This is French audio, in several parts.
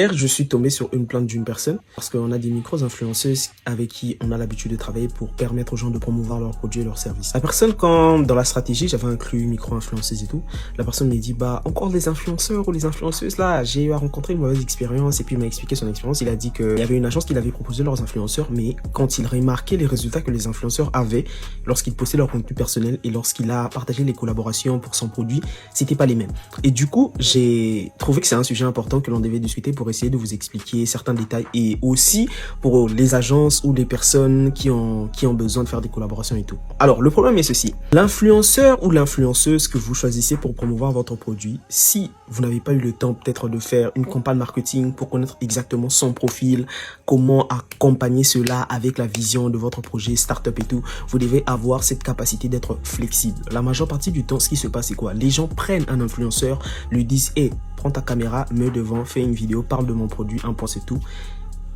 Hier, je suis tombé sur une plainte d'une personne parce qu'on a des micro-influenceuses avec qui on a l'habitude de travailler pour permettre aux gens de promouvoir leurs produits et leurs services. La personne, quand dans la stratégie, j'avais inclus micro-influenceuses et tout, la personne m'a dit, bah, encore les influenceurs ou les influenceuses là, j'ai eu à rencontrer une mauvaise expérience et puis il m'a expliqué son expérience. Il a dit qu'il y avait une agence qui avait proposé leurs influenceurs, mais quand il remarquait les résultats que les influenceurs avaient lorsqu'ils postaient leur contenu personnel et lorsqu'il a partagé les collaborations pour son produit, c'était pas les mêmes. Et du coup, j'ai trouvé que c'est un sujet important que l'on devait discuter pour essayer de vous expliquer certains détails et aussi pour les agences ou les personnes qui ont besoin de faire des collaborations et tout. Alors, le problème est ceci. L'influenceur ou l'influenceuse que vous choisissez pour promouvoir votre produit, si vous n'avez pas eu le temps peut-être de faire une campagne marketing pour connaître exactement son profil, comment accompagner cela avec la vision de votre projet startup et tout, vous devez avoir cette capacité d'être flexible. La majeure partie du temps, ce qui se passe, c'est quoi? Les gens prennent un influenceur, lui disent « Hey, prends ta caméra, mets devant, fais une vidéo, parle de mon produit, un point c'est tout. »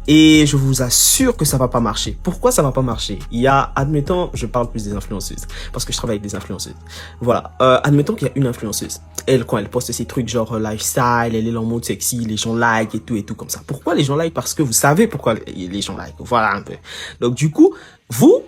Et je vous assure que ça va pas marcher. Pourquoi ça va pas marcher? Il y a, admettons, je parle plus des influenceuses, parce que je travaille avec des influenceuses. Voilà, admettons qu'il y a une influenceuse. Elle, quand elle poste ces trucs genre lifestyle, elle est en mode sexy, les gens like et tout comme ça. Pourquoi les gens like? Parce que vous savez pourquoi les gens like. Voilà un peu. Donc du coup, vous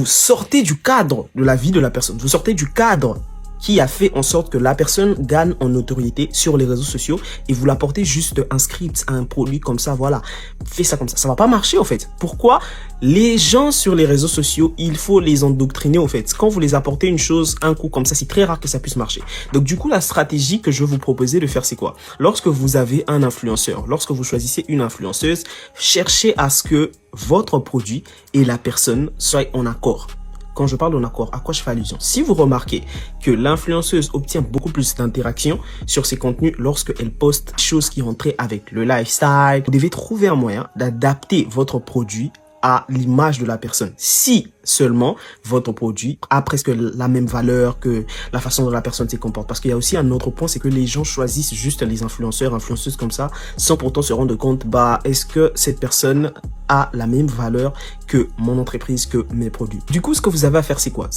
sortez du cadre de la vie de la personne. Vous sortez du cadre qui a fait en sorte que la personne gagne en notoriété sur les réseaux sociaux et vous l'apportez juste un script, un produit comme ça, voilà. Fais ça comme ça. Ça va pas marcher, en fait. Pourquoi? Les gens sur les réseaux sociaux, il faut les endoctriner, en fait. Quand vous les apportez une chose, un coup comme ça, c'est très rare que ça puisse marcher. Donc, du coup, la stratégie que je vais vous proposer de faire, c'est quoi? Lorsque vous avez un influenceur, lorsque vous choisissez une influenceuse, cherchez à ce que votre produit et la personne soient en accord. Quand je parle d'en accord, à quoi je fais allusion? Si vous remarquez que l'influenceuse obtient beaucoup plus d'interactions sur ses contenus lorsqu'elle poste des choses qui rentrent avec le lifestyle, vous devez trouver un moyen d'adapter votre produit à l'image de la personne. Si seulement votre produit a presque la même valeur que la façon dont la personne se comporte. Parce qu'il y a aussi un autre point, c'est que les gens choisissent juste les influenceurs, influenceuses comme ça, sans pourtant se rendre compte, bah, est-ce que cette personne a la même valeur que mon entreprise, que mes produits. Du coup, ce que vous avez à faire, c'est quoi?